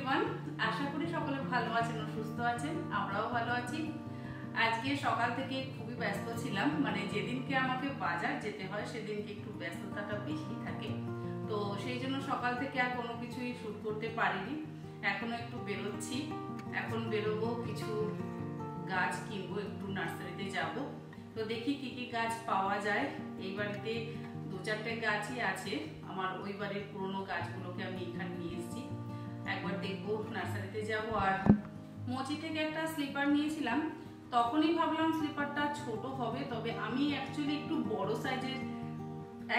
Everyone, আশা করি সকলে ভালো আছেন ও সুস্থ আছেন। আমরাও ভালো আছি। আজকে সকাল থেকে খুবই ব্যস্ত ছিলাম, মানে যেদিনকে আমাকে বাজার যেতে হয় সেদিনকে একটু ব্যস্ততাটা বেশি থাকে, তো সেই জন্য সকাল থেকে আর কোনো কিছুই শুট করতে পারিনি। এখনো একটু বেরোচ্ছি, এখন বেরোবো, কিছু গাছ কিনবো, একটু নার্সারিতে যাব, তো দেখি কি কি গাছ পাওয়া যায়। এই বাড়িতে 2-4টে গাছই আছে, আমার ওই বাড়ির পুরোনো গাছগুলোকে আমি এখানে নিয়ে এসেছি। একবার দেখবো, নার্সারিতে যাব। আর মোচি থেকে একটা স্লিপার নিয়েছিলাম, তখনই ভাবলাম স্লিপারটা ছোট হবে, তবে আমি অ্যাকচুয়ালি একটু বড় সাইজের,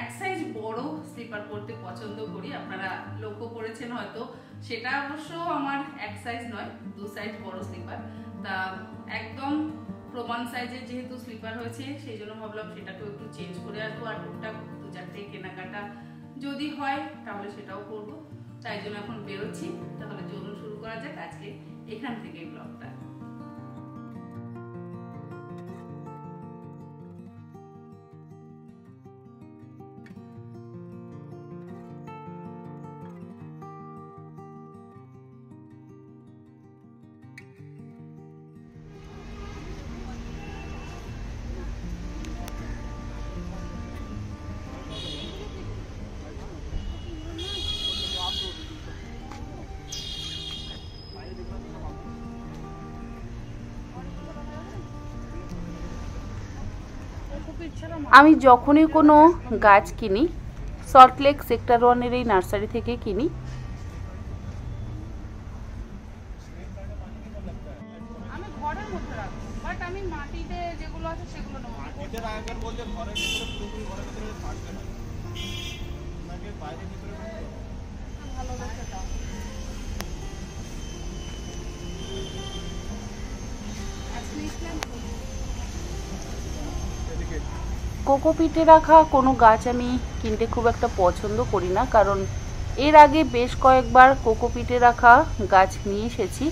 এক সাইজ বড় স্লিপার পরতে পছন্দ করি। আপনারা লক্ষ্য করেছেন হয়তো, সেটা অবশ্য আমার এক সাইজ নয়, 2 সাইজ বড় স্লিপার। তা একদম প্রমাণ সাইজের যেহেতু স্লিপার হয়েছে, সেই জন্য ভাবলাম সেটাকেও একটু চেঞ্জ করে আসবো। আর টুকটাক 2-4টে কেনাকাটা যদি হয় তাহলে সেটাও করবো, তাই জন্য এখন বেরোচ্ছি। তাহলে চলুন শুরু করা যাক আজকে এখান থেকে ব্লগটা। আমি যখনই কোনো গাছ কিনি সল্টলেক সেক্টর 1-এর এই নার্সারি থেকে কিনি। আমি ঘরের মধ্যে রাখবো, বাট আমি মাটিতে যেগুলো আছে সেগুলো নেব। মাটিতে রাখার বলতে ঘরের ভিতরে পুরোপুরি ঘরের ভিতরে থাকবে না, নাকি বাইরে ভিতরে ভালো দেখতে দাও। কোকোপিটে রাখা কোনো গাছ আমি কিনতে খুব একটা পছন্দ করি না, কারণ এর আগে বেশ কয়েকবার কোকোপিটে রাখা গাছ নিয়ে এসেছি।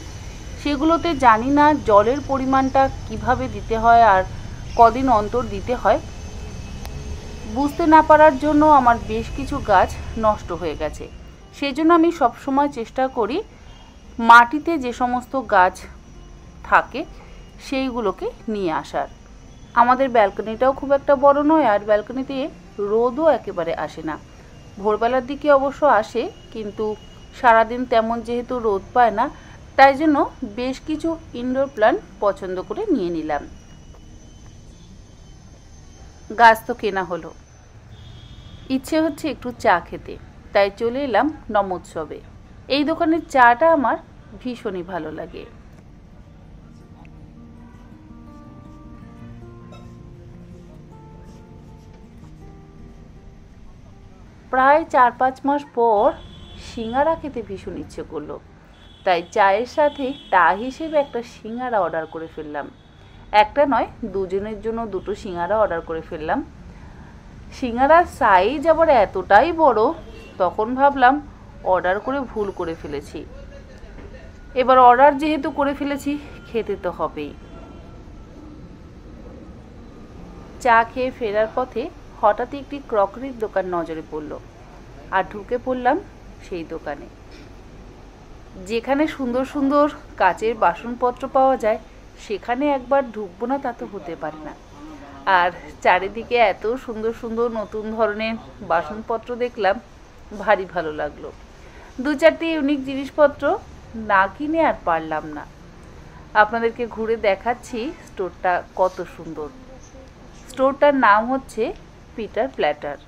সেগুলোতে জানি না জলের পরিমাণটা কিভাবে দিতে হয় আর কদিন অন্তর দিতে হয়, বুঝতে না পারার জন্য আমার বেশ কিছু গাছ নষ্ট হয়ে গেছে। সেই জন্য আমি সবসময় চেষ্টা করি মাটিতে যে সমস্ত গাছ থাকে সেইগুলোকে নিয়ে আসার। আমাদের ব্যালকনিটাও খুব একটা বড় নয়, আর ব্যালকনিতে রোদও একেবারে আসে না। ভোরবেলার দিকে অবশ্য আসে, কিন্তু সারাদিন তেমন যেহেতু রোদ পায় না, তাই জন্য বেশ কিছু ইনডোর প্ল্যান্ট পছন্দ করে নিয়ে নিলাম। গাছ তো কেনা হলো, ইচ্ছে হচ্ছে একটু চা খেতে, তাই চলে এলাম নমোৎসবে। এই দোকানের চাটা আমার ভীষণই ভালো লাগে। প্রায় 4-5 মাস পর সিঙ্গারা খেতে ভীষণ ইচ্ছে করলো, তাই চায়ের সাথে টা হিসেবে একটা সিঙ্গারা অর্ডার করে ফেললাম। একটা নয়, দুজনের জন্য 2টো সিঙ্গারা অর্ডার করে ফেললাম। সিঙ্গারার সাইজ আবার এতটাই বড়, তখন ভাবলাম অর্ডার করে ভুল করে ফেলেছি। এবার অর্ডার যেহেতু করে ফেলেছি, খেতে তো হবেই। চা খেয়ে ফেরার পথে হঠাৎই একটি ক্রকারির দোকান নজরে পড়ল, আর ঢুকে পড়লাম সেই দোকানে। যেখানে সুন্দর সুন্দর কাচের বাসনপত্র পাওয়া যায়, সেখানে একবার ঢুকবো না তা তো হতে পারে না। আর চারিদিকে এত সুন্দর সুন্দর নতুন ধরনের বাসনপত্র দেখলাম, ভারী ভালো লাগলো। 2-4টে ইউনিক জিনিসপত্র না কিনে আর পারলাম না। আপনাদেরকে ঘুরে দেখাচ্ছি স্টোরটা কত সুন্দর। স্টোরটার নাম হচ্ছে পিটার প্ল্যাটার।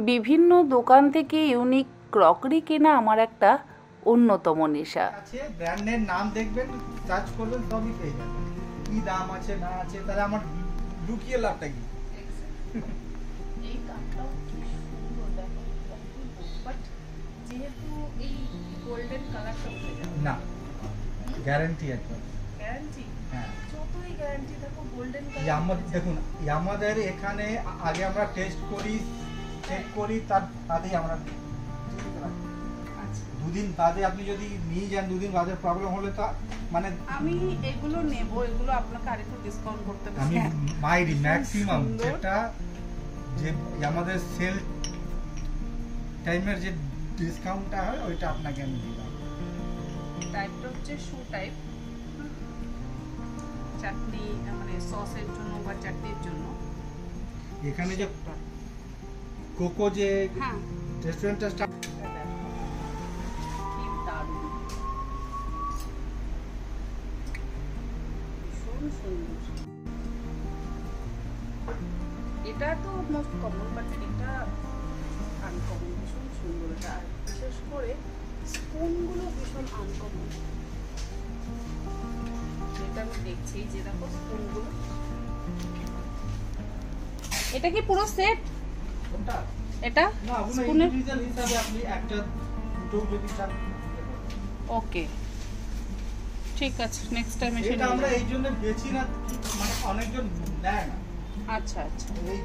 বিভিন্ন দোকান থেকে ইউনিক ক্রকারি কেনা আমার একটা অন্যতম নেশা। ব্র্যান্ডের নাম দেখবেন, সার্চ করবেন, সবই পেয়ে যাবেন। কি দাম আছে না আছে, তাহলে আমার লুকিয়ে লাভটা কি? এই কাপটাও কি সুন্দর, দেখো, বাট যেহেতু এই গোল্ডেন কালারটা উঠে যাবে না, গ্যারান্টি একবার। গ্যারান্টি? হ্যাঁ, যতই গ্যারান্টি থাকো গোল্ডেন কালার। আমাদের দেখুন, আমাদের এখানে আগে আমরা টেস্ট করি, চেক করি, তার বাদেই আমরা 2 দিন বাদে আপনি যদি নিয়ে যান, 2 দিন বাদে প্রবলেম হলে তো মানে আমি এগুলো নেব, এগুলো আপনাকে আরেকটু ডিসকাউন্ট করতে পারি। আমি মাইরি ম্যাক্সিমাম যেটা যে আমাদের সেল টাইমের যে ডিসকাউন্টটা হয় ওইটা আপনাকে আমি দিলাম। টাইপটা হচ্ছে শু টাইপ, চাটনি মানে সসের জন্য বা চাটনির জন্য। এখানে যে কোকো যে হ্যাঁ রেস্টুরেন্টটা কি দারুণ, ভীষণ সুন্দর। এটা তো মোস্ট কমন, বাট এটা আনকমন, ভীষণ সুন্দর। এটা আর বিশেষ করে স্পুনগুলো ভীষণ আনকমন। এটা আমি দেখছি যে দেখো স্পুনগুলো। এটা কি পুরো সেট? কোনটা? এটা না, আপনি স্পুনের ইন্ডিভিজুয়াল হিসাবে আপনি একটা দুটো যদি চান। ওকে ঠিক আছে, নেক্সট টাইম এসে এটা আমরা এই জন্য বেচি না, মানে অনেকজন নেয় না। আচ্ছা আচ্ছা এই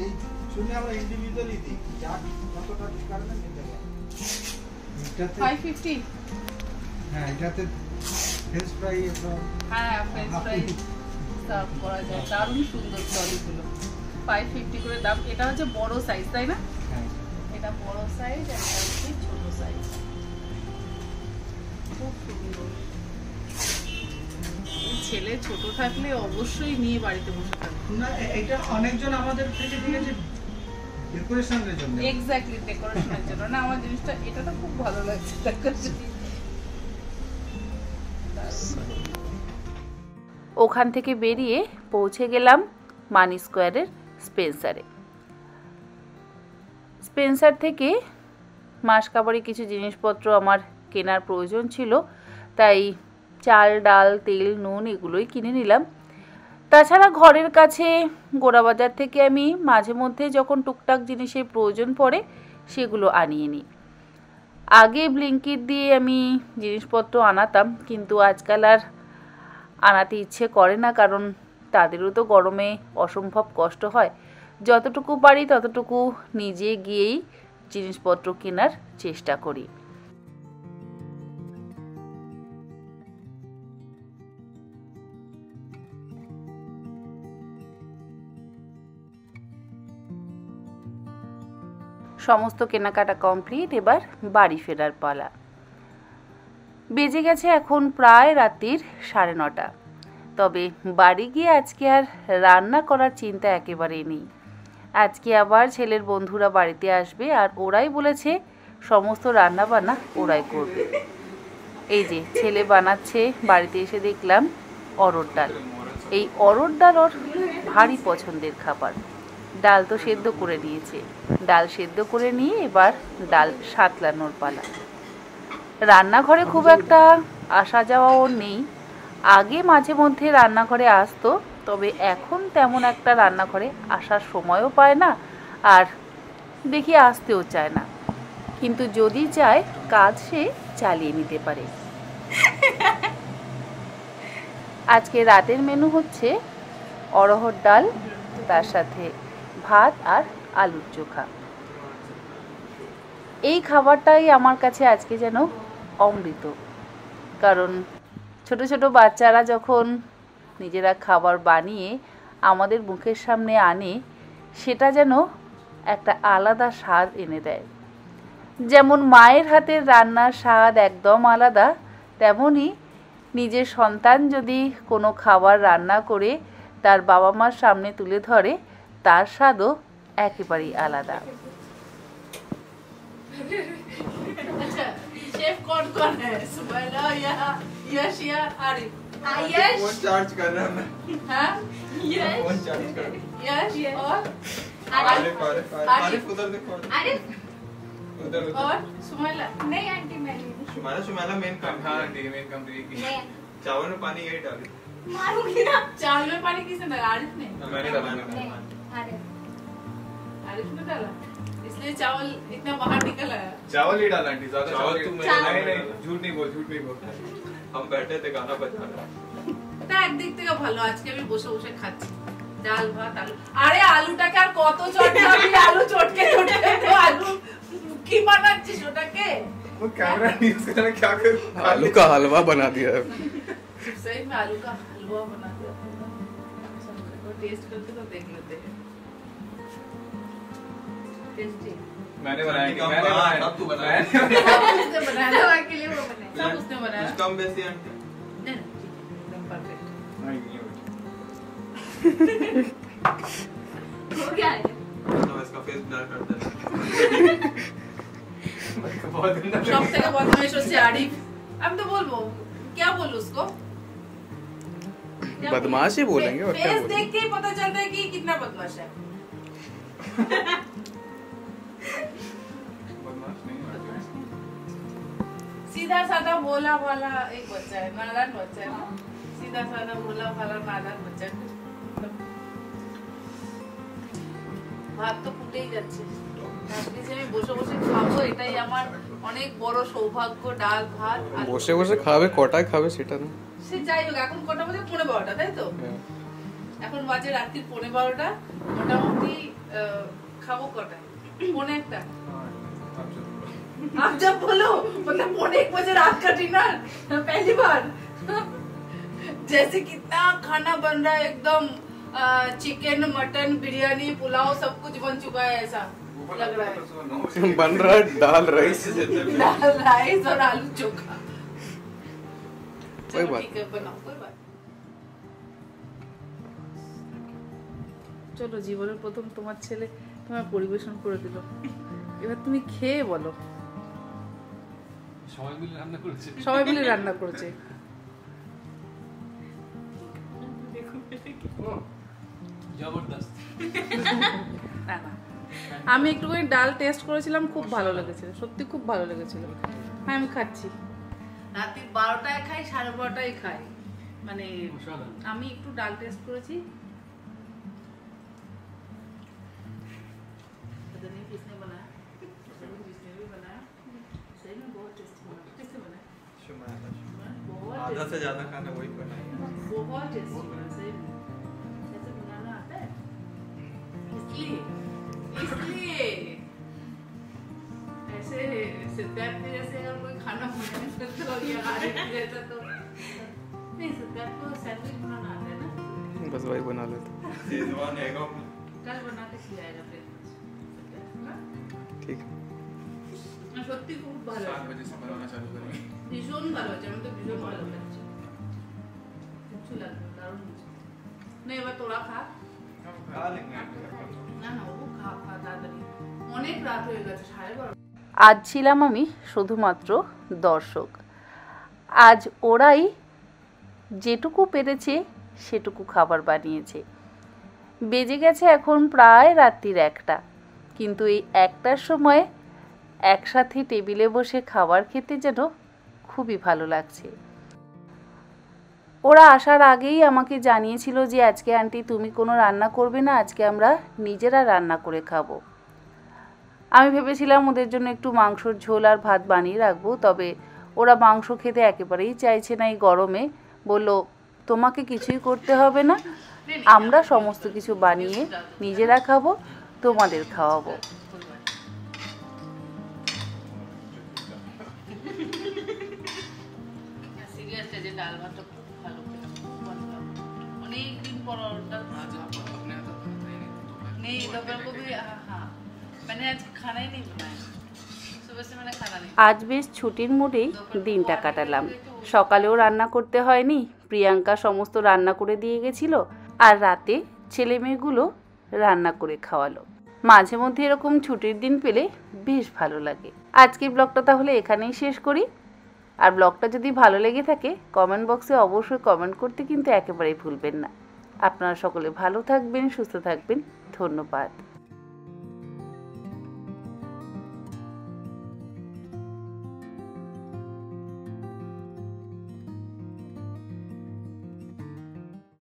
এই জন্য আমরা ইন্ডিভিজুয়ালি দিই, যার যতটা কারণে নিতে পারে। এটাতে 550। হ্যাঁ, এটাতে ফ্রেঞ্চ ফ্রাই এবং হ্যাঁ ফ্রেঞ্চ ফ্রাই সার্ভ করা যায়, দারুণ সুন্দর টলিগুলো। 550 করে দাম। এটা হচ্ছে বড় সাইজ তাই না? হ্যাঁ, এটা বড় সাইজ আর এটা হচ্ছে ছোট সাইজ। খুব সুন্দর। এই ছেলে ছোট থাকলে অবশ্যই নিয়ে বাড়িতে বসে থাকবে। না এটা অনেকজন আমাদের থেকে দিয়েছে ডেকোরেশনের জন্য। এক্স্যাক্টলি ডেকোরেশনের জন্য। না আমার জিনিসটা এটা তো খুব ভালো লাগছে ডেকোরেশন। ওখান থেকে বেরিয়ে পৌঁছে গেলাম মানি স্কোয়ারের স্পেন্সারে। স্পেন্সার থেকে মাসকাবারি কিছু জিনিসপত্র আমার কেনার প্রয়োজন ছিল, তাই চাল ডাল তেল নুন এগুলোই কিনে নিলাম। তাছাড়া ঘরের কাছে গোড়াবাজার থেকে আমি মাঝে মধ্যে যখন টুকটাক জিনিসের প্রয়োজন পড়ে সেগুলো আনিয়ে নিই। আগে ব্লিঙ্কিট দিয়ে আমি জিনিসপত্র আনাতাম, কিন্তু আজকাল আর আনাতে ইচ্ছে করে না, কারণ তাদেরও তো গরমে অসম্ভব কষ্ট হয়। যতটুকু পারি ততটুকু নিজে গিয়েই জিনিসপত্র কেনার চেষ্টা করি। সমস্ত কেনাকাটা কমপ্লিট, এবার বাড়ি ফেরার পালা। বেজে গেছে এখন প্রায় রাত্রির 9:30। তবে বাড়ি গিয়ে আজকে আর রান্না করার চিন্তা একেবারেই নেই। আজকে আবার ছেলের বন্ধুরা বাড়িতে আসবে, আর ওরাই বলেছে সমস্ত রান্না বান্না ওরাই করবে। এই যে ছেলে বানাচ্ছে, বাড়িতে এসে দেখলাম অরহর ডাল। এই অরহর ডাল ওর ভারী পছন্দের খাবার। ডাল তো সেদ্ধ করে নিয়েছে, ডাল সেদ্ধ করে নিয়ে এবার ডাল সাঁতলানোর পালা। রান্নাঘরে খুব একটা আসা যাওয়া ওর নেই। আগে মাঝে মধ্যে রান্নাঘরে আসতো, তবে এখন তেমন একটা রান্নাঘরে আসার সময়ও পায় না, আর দেখি আসতেও চায় না। কিন্তু যদি চায় কাজ সে চালিয়ে নিতে পারে। আজকে রাতের মেনু হচ্ছে অরহর ডাল, তার সাথে ভাত আর আলুর চোখা। এই খাবারটাই আমার কাছে আজকে যেন অমৃত, কারণ ছোট ছোট বাচ্চারা যখন নিজেরা খাবার বানিয়ে আমাদের মুখের সামনে আনে, সেটা যেন একটা আলাদা স্বাদ এনে দেয়। যেমন মায়ের হাতের রান্নার স্বাদ একদম আলাদা, তেমনি নিজের সন্তান যদি কোনো খাবার রান্না করে তার বাবা মার সামনে তুলে ধরে, তার স্বাদও একেবারেই আলাদা। अच्छा शेफ कौन कौन है? सुबैला या यश या आरिफ? यश फोन चार्ज कर रहा मैं। हाँ यश फोन चार्ज कर यश और आरिफ आरिफ उधर देखो, आरिफ उधर और सुमैला। नहीं आंटी मैं नहीं सुमैला मेन काम। हाँ आंटी मेन काम तो यही नहीं चावल में पानी यही डाली। मारूंगी ना चावल में पानी किसने डाला? आरिफ ने। मैंने डाला नहीं आरिफ आरिफ ने डाला, इसलिए चावल इतना बाहर निकल आया। चावल ही डाला आंटी, ज्यादा चावल तुम चावल- नहीं झूठ नहीं बोल हम बैठे थे गाना बजा रहा। তা একদিক থেকে ভালো, আজকে আমি বসে বসে খাচ্ছি ডাল ভাত আলু। আরে আলুটাকে আর কত চটকাবি? আলু চটকে চটকে তো আলু কি বানাচ্ছিস ওটাকে? वो कैमरा नहीं उसका जाने क्या कर आलू का हलवा बना दिया है। सही में आलू का हलवा बना दिया। तो टेस्ट करके तो देख लेते हैं। टेस्टी मैंने बनाया, मैंने बनाया, अब तू बना। किसने बनाया? दवा के लिए वो बनाए सब उसने बनाया कुछ कम बेसी आंटी नहीं, ठीक है, एकदम परफेक्ट नहीं ये हो गया है तो इसका फेस ब्लर कर दे बहुत गंदा সব থেকে বদমাইশ হচ্ছে আরিফ আমি তো বলবো क्या बोलूं उसको क्या बदमाश ही बोलेंगे और क्या फेस बोलेंगे। देख के ही पता चलता है कि कितना बदमाश है बदमाश नहीं है सीधा साधा भोला भाला एक बच्चा है नादान बच्चा है ना सीधा साधा भोला भाला नादान बच्चा है ভাত তো ফুটেই যাচ্ছে ভাবছি আমি বসে বসে খাবো এটাই আমার অনেক বড় সৌভাগ্য ডাল ভাত আর বসে বসে খাবে কটায় খাবে সেটা না সে যাই হোক এখন কটা বাজে 12:30 তাই তো এখন বাজে রাত্রি 12:30 মোটামুটি খাবো কটায় 1:30 आप जब बोलो मतलब 1:30 बजे रात का डिनर पहली बार जैसे कितना खाना बन रहा है एकदम चिकन मटन बिरयानी पुलाव सब कुछ बन चुका है ऐसा लग रहा है बन रहा है दाल राइस दाल राइस और आलू चोखा कोई चलो बात ठीक है बनाओ कोई बात চলো জীবনের প্রথম তোমার ছেলে তোমার পরিবেশন করে দিল এবার তুমি খেয়ে বলো সবাই মিলে রান্না করেছে সবাই মিলে রান্না করেছে জবরদস্ত না না আমি একটুখানি ডাল টেস্ট করেছিলাম খুব ভালো লেগেছিল সত্যি খুব ভালো লেগেছিল হ্যাঁ আমি খাচ্ছি রাত্রি 12টায় খাই 12:30টায় খাই মানে আমি একটু ডাল টেস্ট করেছি पता नहीं किसने बनाया जिसने भी बनाया सही में बहुत टेस्टी बना कैसे बना बहुत आधा से ज्यादा खाना वही बनाया बहुत टेस्टी बना सही में ऐसे बनाना आता है इसलिए ऐसे सिद्धार्थ के जैसे अगर कोई खाना बनाने सकते हो या आरिफ के जैसा तो नहीं सिद्धार्थ को सैंडविच बनाना आता है ना बस वही बना लेते शेजवान एग कल बना के खिलाएगा फिर ठीक है সত্যি খুব ভালো 7 बजे से बनाना चालू करेंगे ভীষণ ভালো হচ্ছে আমি তো ভীষণ ভালো লাগছে কিছু লাগবে দারুণ হচ্ছে না এবার তোরা খা खा लेंगे না না ও খা খা তাড়াতাড়ি অনেক রাত হয়ে গেছে 12:30 আজ ছিলাম আমি শুধুমাত্র দর্শক। আজ ওরাই যেটুকু পেরেছে সেটুকু খাবার বানিয়েছে। বেজে গেছে এখন প্রায় রাত্রির 1টা, কিন্তু এই 1টার সময় একসাথে টেবিলে বসে খাবার খেতে যেন খুবই ভালো লাগছে। ওরা আসার আগেই আমাকে জানিয়েছিল যে আজকে আন্টি তুমি কোনো রান্না করবে না, আজকে আমরা নিজেরা রান্না করে খাবো। আমি ভেবেছিলাম ওদের জন্য একটু মাংসর ঝোল আর ভাত বানিয়ে রাখবো, তবে ওরা মাংস খেতে একেবারেই চাইছে না এই গরমে। বলল তোমাকে কিছুই করতে হবে না, আমরা সমস্ত কিছু বানিয়ে নিজেরা খাবো, তোমাদের খাওয়াবো। সিরিয়াসলি যে ডাল ভাতটা খুব ভালো খেলাম, খুব ভালো লাগলো। অনেক দিন পর ডাল ভাত नहीं दोपहर को भी हाँ मैंने आज खाना ही नहीं बनाया, सुबह से मैंने खाना नहीं। আজ বেশ ছুটির মুডেই দিনটা কাটালাম। সকালেও রান্না করতে হয়নি, প্রিয়াঙ্কা সমস্ত রান্না করে দিয়ে গেছিল, আর রাতে ছেলে মেয়েগুলো রান্না করে খাওয়ালো। মাঝে মধ্যে এরকম ছুটির দিন পেলে বেশ ভালো লাগে। আজকের ব্লগটা তাহলে এখানেই শেষ করি। আর ব্লগটা যদি ভালো লেগে থাকে কমেন্ট বক্সে অবশ্যই কমেন্ট করতে কিন্তু একেবারেই ভুলবেন না। আপনারা সকলে ভালো থাকবেন, সুস্থ থাকবেন। ধন্যবাদ।